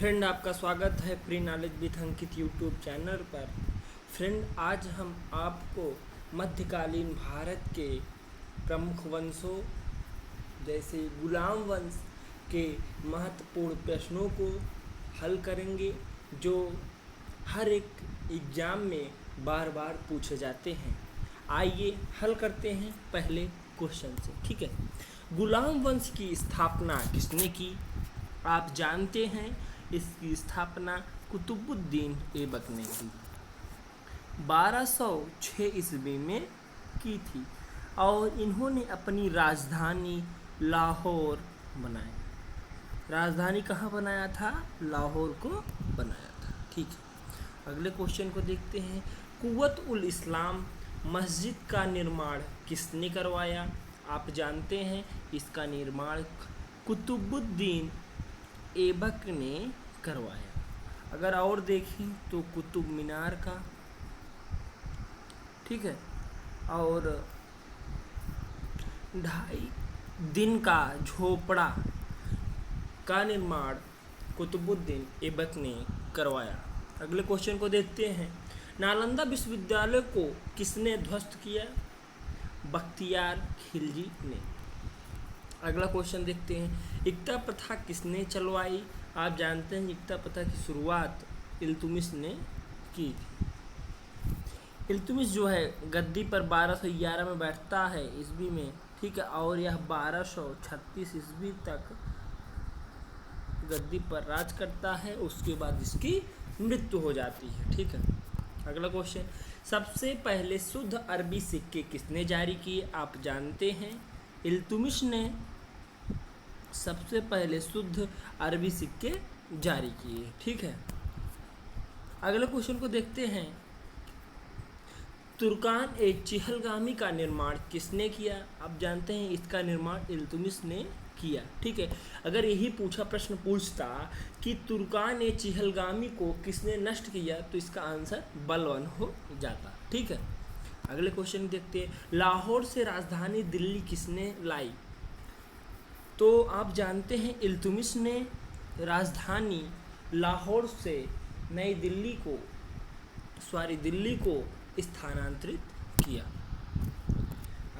Friend, आपका स्वागत है pre knowledge with Ankit YouTube channel पर। फ्रेंड, आज हम आपको मध्यकालीन भारत के प्रमुख वंशों जैसे गुलाम वंश के महत्वपूर्ण प्रश्नों को हल करेंगे, जो हर एक एग्ज़ाम में बार बार पूछे जाते हैं। आइए हल करते हैं पहले क्वेश्चन से। ठीक है, गुलाम वंश की स्थापना किसने की? आप जानते हैं इसकी स्थापना कुतुबुद्दीन ऐबक ने की 1206 ईस्वी में की थी और इन्होंने अपनी राजधानी लाहौर बनाई। राजधानी कहाँ बनाया था? लाहौर को बनाया था। ठीक है, अगले क्वेश्चन को देखते हैं। कुव्वत उल इस्लाम मस्जिद का निर्माण किसने करवाया? आप जानते हैं इसका निर्माण कुतुबुद्दीन ऐबक ने करवाया। अगर और देखें तो कुतुब मीनार का, ठीक है, और 2.5 दिन का झोपड़ा का निर्माण कुतुबुद्दीन ऐबक ने करवाया। अगले क्वेश्चन को देखते हैं। नालंदा विश्वविद्यालय को किसने ध्वस्त किया? बख्तियार खिलजी ने। अगला क्वेश्चन देखते हैं। इक्ता प्रथा किसने चलवाई? आप जानते हैं इक्ता प्रथा की शुरुआत इल्तुतमिश ने की थी। इल्तुतमिश जो है गद्दी पर 1211 में बैठता है ईस्वी में, ठीक है, और यह 1236 ईस्वी तक गद्दी पर राज करता है। उसके बाद इसकी मृत्यु हो जाती है। ठीक है, अगला क्वेश्चन। सबसे पहले शुद्ध अरबी सिक्के किसने जारी किए? आप जानते हैं इल्तुतमिश ने सबसे पहले शुद्ध अरबी सिक्के जारी किए। ठीक है, अगले क्वेश्चन को देखते हैं। तुर्कान ए चिहलगामी का निर्माण किसने किया? आप जानते हैं इसका निर्माण इल्तुतमिश ने किया। ठीक है, अगर यही प्रश्न पूछता कि तुर्कान ए चिहलगामी को किसने नष्ट किया तो इसका आंसर बलबन हो जाता। ठीक है, अगले क्वेश्चन देखते हैं। लाहौर से राजधानी दिल्ली किसने लाई? तो आप जानते हैं इल्तुतमिश ने राजधानी लाहौर से दिल्ली को स्थानांतरित किया।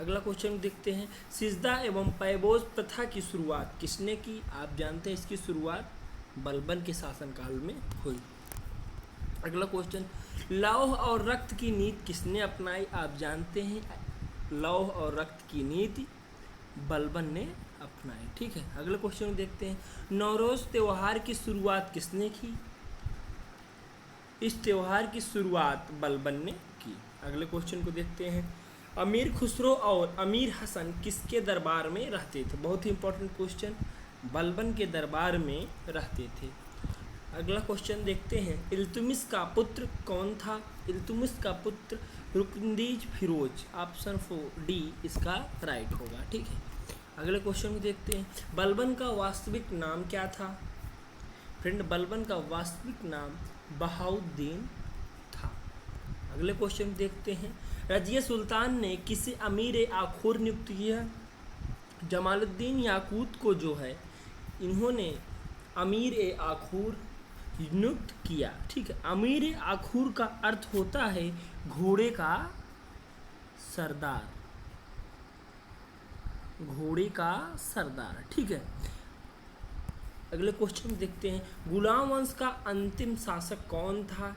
अगला क्वेश्चन देखते हैं। सिजदा एवं पैबोज प्रथा की शुरुआत किसने की? आप जानते हैं इसकी शुरुआत बलबन के शासनकाल में हुई। अगला क्वेश्चन। लौह और रक्त की नीति किसने अपनाई? आप जानते हैं लौह और रक्त की नीति बलबन ने अपनाई। ठीक है, अगले क्वेश्चन देखते हैं। नौरोज़ त्योहार की शुरुआत किसने की? इस त्योहार की शुरुआत बलबन ने की। अगले क्वेश्चन को देखते हैं। अमीर खुसरो और अमीर हसन किसके दरबार में रहते थे? बहुत ही इंपॉर्टेंट क्वेश्चन। बलबन के दरबार में रहते थे। अगला क्वेश्चन देखते हैं। इल्तुतमिश का पुत्र कौन था? इल्तुतमिश का पुत्र रुकनदीज फिरोज। ऑप्शन 4 डी इसका राइट होगा। ठीक है, अगले क्वेश्चन को देखते हैं। बलबन का वास्तविक नाम क्या था? फ्रेंड, बलबन का वास्तविक नाम बहाउद्दीन था। अगले क्वेश्चन देखते हैं। रजिया सुल्तान ने किसे अमीर आखूर नियुक्त किया? जमालुद्दीन याकूत को जो है इन्होंने अमीर आखूर नियुक्त किया। ठीक है, अमीर आखूर का अर्थ होता है घोड़े का सरदार। घोड़े का सरदार। ठीक है, अगले क्वेश्चन देखते हैं। गुलाम वंश का अंतिम शासक कौन था?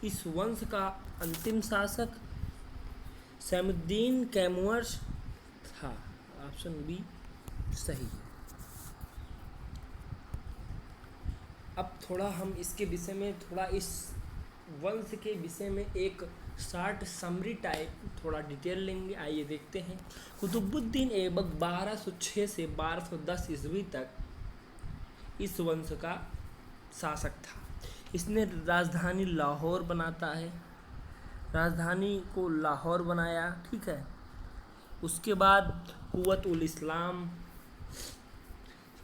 इस वंश का अंतिम शासक सैमुद्दीन कैमुअर था। ऑप्शन बी सही है। अब थोड़ा हम इसके विषय में इस वंश के विषय में एक शॉर्ट समरी टाइप थोड़ा डिटेल लेंगे। आइए देखते हैं। कुतुबुद्दीन ऐबक 1206 से 1210 ईस्वी तक इस वंश का शासक था। इसने राजधानी लाहौर बनाता है, राजधानी को लाहौर बनाया। ठीक है, उसके बाद कुव्वत उल इस्लाम,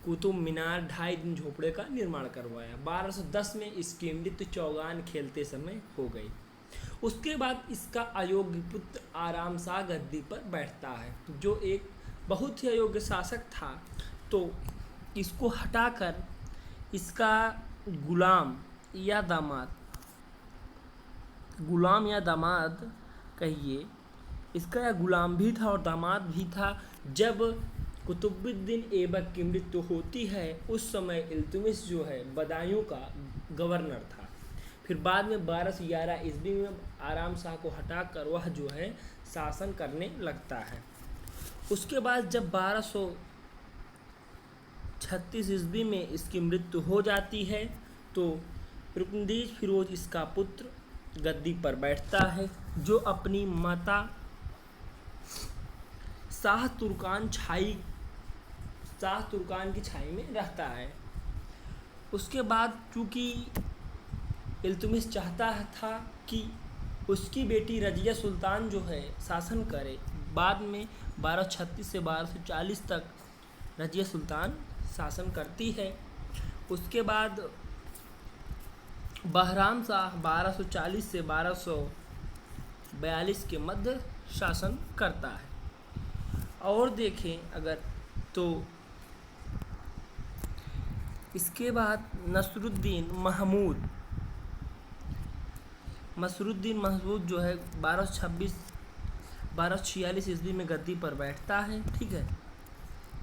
कुतुब मीनार, 2.5 दिन झोपड़े का निर्माण करवाया। 1210 में इसकी मृत्यु चौगान खेलते समय हो गई। उसके बाद इसका अयोग्य पुत्र आराम शाह गद्दी पर बैठता है, जो एक बहुत ही अयोग्य शासक था। तो इसको हटाकर इसका गुलाम या दामाद, गुलाम या दामाद कहिए, इसका या गुलाम भी था और दामाद भी था। जब कुतुबुद्दीन ऐबक की मृत्यु होती है उस समय इल्तुमिश जो है बदायूं का गवर्नर था। फिर बाद में 1211 ईस्वी में आराम शाह को हटाकर वह जो है शासन करने लगता है। उसके बाद जब 1236 ईस्वी में इसकी मृत्यु हो जाती है तो रुकनुद्दीन फिरोज इसका पुत्र गद्दी पर बैठता है, जो अपनी माता शाह तुर्कान की छाई में रहता है। उसके बाद चूँकि इल्तुमिश चाहता था कि उसकी बेटी रजिया सुल्तान जो है शासन करे, बाद में 1236 से 1240 तक रजिया सुल्तान शासन करती है। उसके बाद बहराम शाह 1240 से 1242 के मध्य शासन करता है। और देखें अगर तो इसके बाद नसरुद्दीन महमूद जो है 1246 ईस्वी में गद्दी पर बैठता है। ठीक है,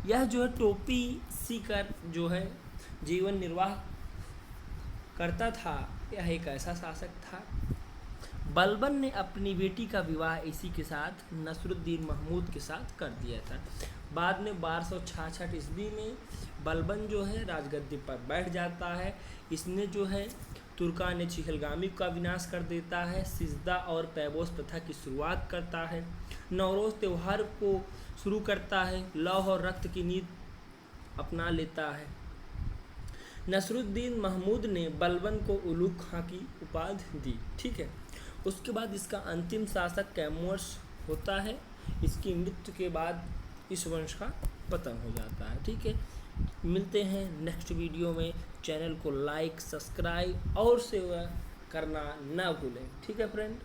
यह जो है टोपी सीकर जो है जीवन निर्वाह करता था। यह एक ऐसा शासक था। बलबन ने अपनी बेटी का विवाह इसी के साथ नसरुद्दीन महमूद के साथ कर दिया था। बाद में 1266 ईस्वी में बलबन जो है राजगद्दी पर बैठ जाता है। इसने जो है तुर्कान चिहलगामी का विनाश कर देता है, सिजदा और पैबोस प्रथा की शुरुआत करता है, नौरोज़ त्यौहार को शुरू करता है, लौह और रक्त की नीति अपना लेता है। नसरुद्दीन महमूद ने बलबन को उलूग खां की उपाधि दी। ठीक है, उसके बाद इसका अंतिम शासक कैमूर्स होता है। इसकी मृत्यु के बाद इस वंश का पतन हो जाता है। ठीक है, मिलते हैं नेक्स्ट वीडियो में। चैनल को लाइक, सब्सक्राइब और शेयर करना ना भूलें। ठीक है फ्रेंड।